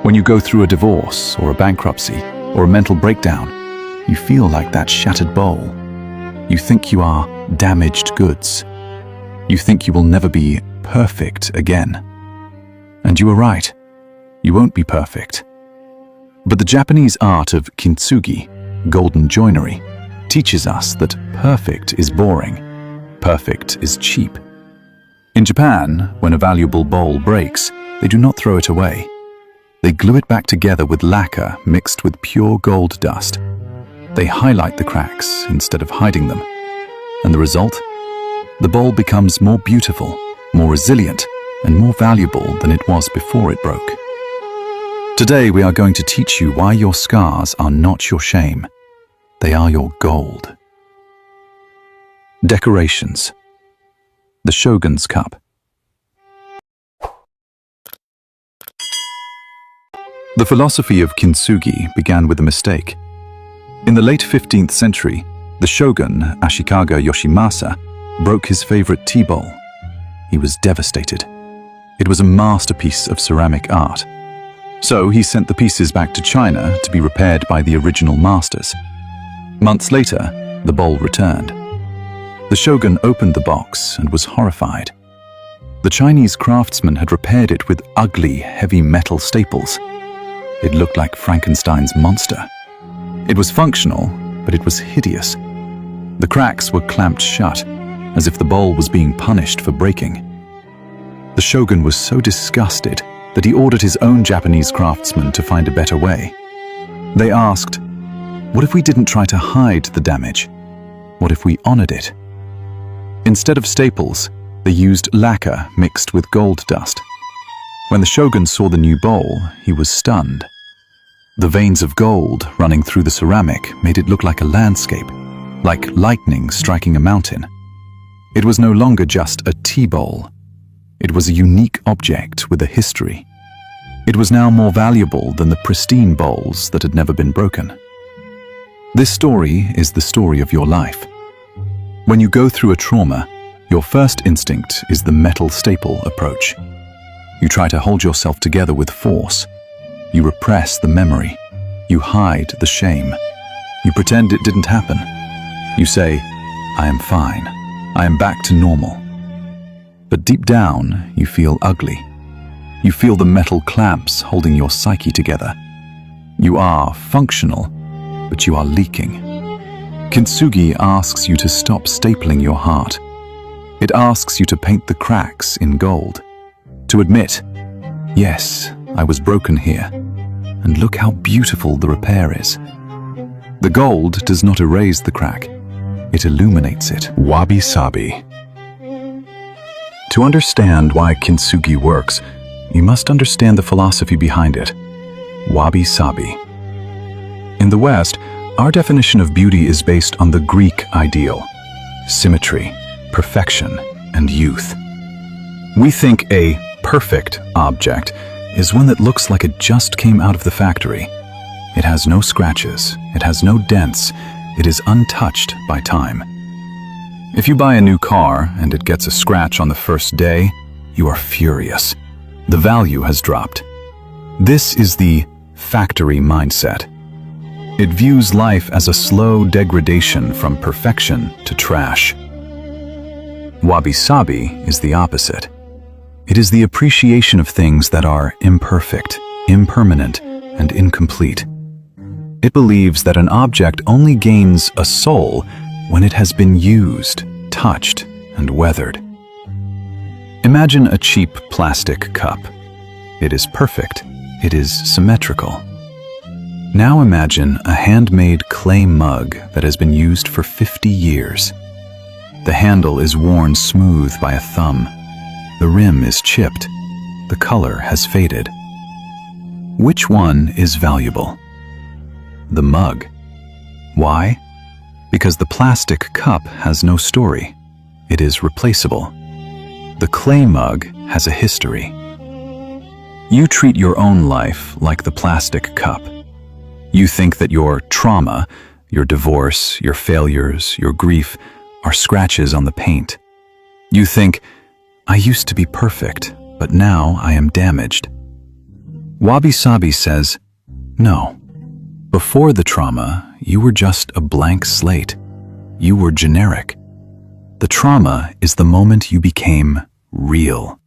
When you go through a divorce or a bankruptcy or a mental breakdown, you feel like that shattered bowl. You think you are damaged goods. You think you will never be perfect again. And you are right. You won't be perfect. But the Japanese art of Kintsugi, golden joinery, teaches us that perfect is boring. Perfect is cheap. In Japan, when a valuable bowl breaks, they do not throw it away. They glue it back together with lacquer mixed with pure gold dust. They highlight the cracks instead of hiding them. And the result? The bowl becomes more beautiful, more resilient, and more valuable than it was before it broke. Today we are going to teach you why your scars are not your shame. They are your gold. Decorations. The Shogun's Cup. The philosophy of Kintsugi began with a mistake. In the late 15th century, the shogun, Ashikaga Yoshimasa, broke his favorite tea bowl. He was devastated. It was a masterpiece of ceramic art. So he sent the pieces back to China to be repaired by the original masters. Months later, the bowl returned. The shogun opened the box and was horrified. The Chinese craftsman had repaired it with ugly, heavy metal staples. It looked like Frankenstein's monster. It was functional, but it was hideous. The cracks were clamped shut, as if the bowl was being punished for breaking. The shogun was so disgusted that he ordered his own Japanese craftsmen to find a better way. They asked, "What if we didn't try to hide the damage? What if we honored it?" Instead of staples, they used lacquer mixed with gold dust. When the shogun saw the new bowl, he was stunned. The veins of gold running through the ceramic made it look like a landscape, like lightning striking a mountain. It was no longer just a tea bowl. It was a unique object with a history. It was now more valuable than the pristine bowls that had never been broken. This story is the story of your life. When you go through a trauma, your first instinct is the metal staple approach. You try to hold yourself together with force. You repress the memory. You hide the shame. You pretend it didn't happen. You say, "I am fine. I am back to normal." But deep down, you feel ugly. You feel the metal clamps holding your psyche together. You are functional, but you are leaking. Kintsugi asks you to stop stapling your heart. It asks you to paint the cracks in gold. To admit, yes, I was broken here, and look how beautiful the repair is. The gold does not erase the crack, it illuminates it. Wabi-sabi. To understand why Kintsugi works, you must understand the philosophy behind it. Wabi-sabi. In the West, our definition of beauty is based on the Greek ideal: symmetry, perfection, and youth. We think a perfect object is one that looks like it just came out of the factory. It has no scratches, it has no dents, it is untouched by time. If you buy a new car and it gets a scratch on the first day, you are furious. The value has dropped. This is the factory mindset. It views life as a slow degradation from perfection to trash. Wabi-sabi is the opposite. It is the appreciation of things that are imperfect, impermanent, and incomplete. It believes that an object only gains a soul when it has been used, touched, and weathered. Imagine a cheap plastic cup. It is perfect. It is symmetrical. Now imagine a handmade clay mug that has been used for 50 years. The handle is worn smooth by a thumb. The rim is chipped. The color has faded. Which one is valuable? The mug. Why? Because the plastic cup has no story. It is replaceable. The clay mug has a history. You treat your own life like the plastic cup. You think that your trauma, your divorce, your failures, your grief are scratches on the paint. You think, "I used to be perfect, but now I am damaged." Wabi-sabi says, no. Before the trauma, you were just a blank slate. You were generic. The trauma is the moment you became real.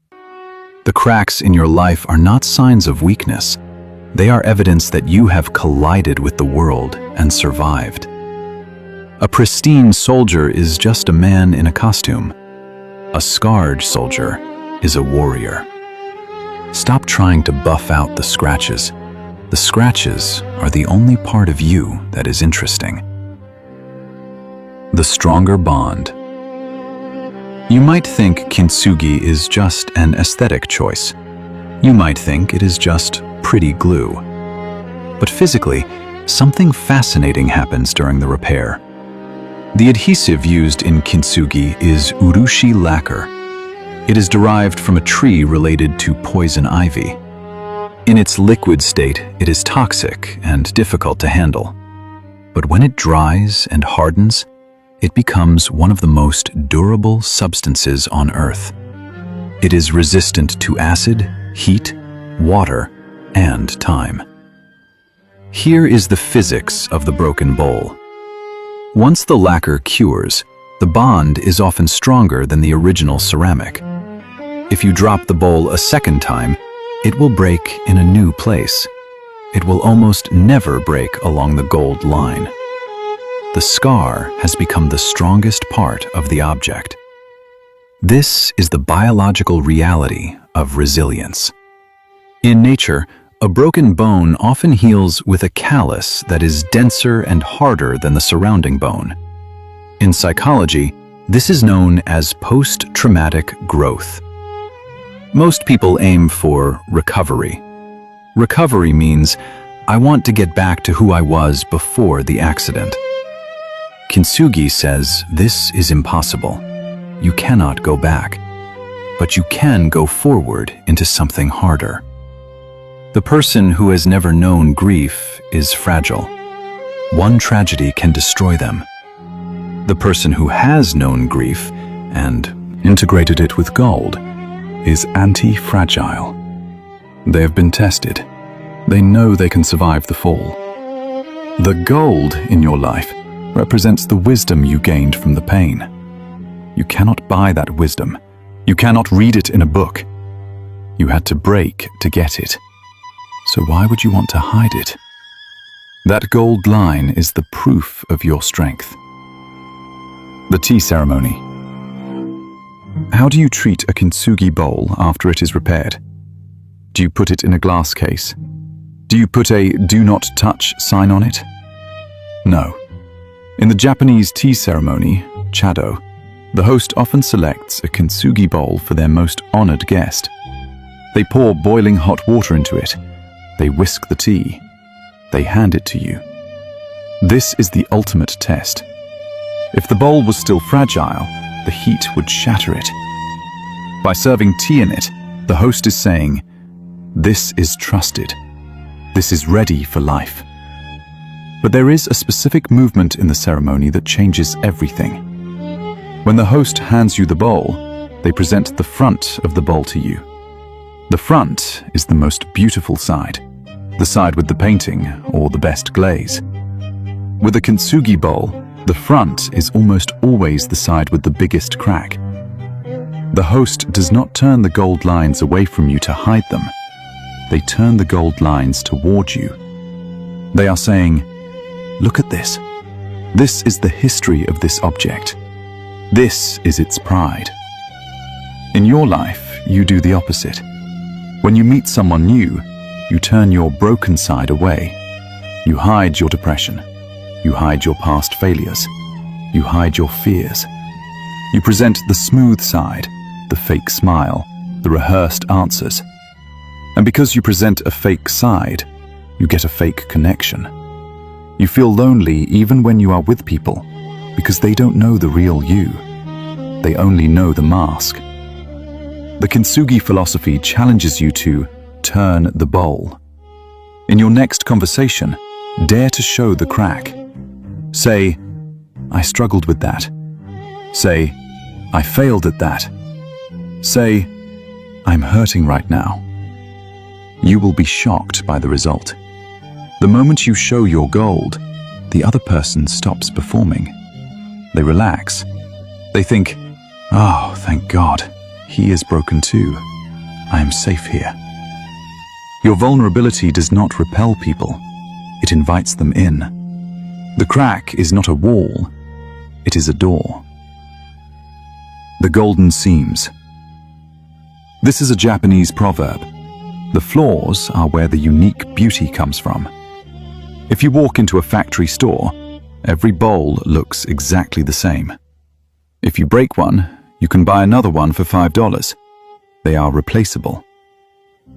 The cracks in your life are not signs of weakness. They are evidence that you have collided with the world and survived. A pristine soldier is just a man in a costume. A scarred soldier is a warrior. Stop trying to buff out the scratches. The scratches are the only part of you that is interesting. The stronger bond. You might think Kintsugi is just an aesthetic choice. You might think it is just pretty glue. But physically, something fascinating happens during the repair. The adhesive used in Kintsugi is urushi lacquer. It is derived from a tree related to poison ivy. In its liquid state, it is toxic and difficult to handle. But when it dries and hardens, it becomes one of the most durable substances on Earth. It is resistant to acid, heat, water, and time. Here is the physics of the broken bowl. Once the lacquer cures, the bond is often stronger than the original ceramic. If you drop the bowl a second time, it will break in a new place. It will almost never break along the gold line. The scar has become the strongest part of the object. This is the biological reality of resilience. In nature, a broken bone often heals with a callus that is denser and harder than the surrounding bone. In psychology, this is known as post-traumatic growth. Most people aim for recovery. Recovery means, I want to get back to who I was before the accident. Kintsugi says this is impossible. You cannot go back, but you can go forward into something harder. The person who has never known grief is fragile. One tragedy can destroy them. The person who has known grief and integrated it with gold is anti-fragile. They have been tested. They know they can survive the fall. The gold in your life represents the wisdom you gained from the pain. You cannot buy that wisdom. You cannot read it in a book. You had to break to get it. So why would you want to hide it? That gold line is the proof of your strength. The tea ceremony. How do you treat a Kintsugi bowl after it is repaired? Do you put it in a glass case? Do you put a "do not touch" sign on it? No. In the Japanese tea ceremony, chado, the host often selects a Kintsugi bowl for their most honored guest. They pour boiling hot water into it. They whisk the tea. They hand it to you. This is the ultimate test. If the bowl was still fragile, the heat would shatter it. By serving tea in it, the host is saying, this is trusted. This is ready for life. But there is a specific movement in the ceremony that changes everything. When the host hands you the bowl, they present the front of the bowl to you. The front is the most beautiful side, the side with the painting or the best glaze. With a Kintsugi bowl, the front is almost always the side with the biggest crack. The host does not turn the gold lines away from you to hide them. They turn the gold lines toward you. They are saying, look at this. This is the history of this object. This is its pride. In your life, you do the opposite. When you meet someone new, you turn your broken side away. You hide your depression. You hide your past failures. You hide your fears. You present the smooth side, the fake smile, the rehearsed answers. And because you present a fake side, you get a fake connection. You feel lonely even when you are with people, because they don't know the real you. They only know the mask. The Kintsugi philosophy challenges you to turn the bowl. In your next conversation, dare to show the crack. Say, I struggled with that. Say, I failed at that. Say, I'm hurting right now. you will be shocked by the result. The moment you show your gold, the other person stops performing. They relax. They think, "Oh, thank God, he is broken too. I am safe here." Your vulnerability does not repel people. It invites them in. The crack is not a wall. It is a door. The golden seams. This is a Japanese proverb. The flaws are where the unique beauty comes from. If you walk into a factory store, every bowl looks exactly the same. If you break one, you can buy another one for $5. They are replaceable.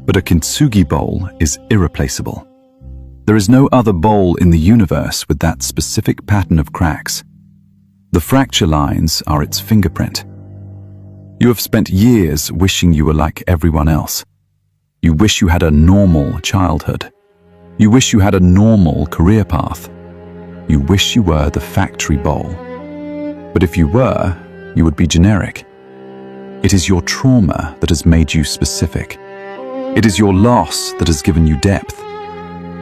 But a Kintsugi bowl is irreplaceable. There is no other bowl in the universe with that specific pattern of cracks. The fracture lines are its fingerprint. You have spent years wishing you were like everyone else. You wish you had a normal childhood. You wish you had a normal career path. You wish you were the factory bowl. But if you were, you would be generic. It is your trauma that has made you specific. It is your loss that has given you depth.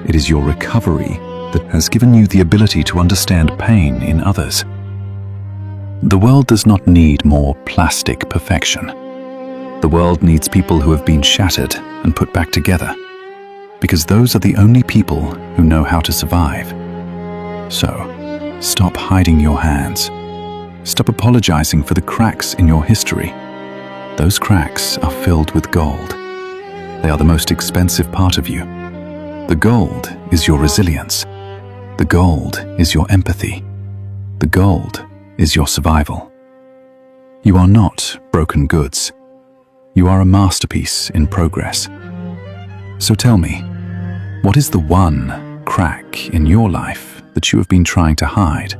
It is your recovery that has given you the ability to understand pain in others. The world does not need more plastic perfection. The world needs people who have been shattered and put back together, because those are the only people who know how to survive. So, stop hiding your hands. Stop apologizing for the cracks in your history. Those cracks are filled with gold. They are the most expensive part of you. The gold is your resilience. The gold is your empathy. The gold is your survival. You are not broken goods. You are a masterpiece in progress. So tell me, what is the one crack in your life that you have been trying to hide?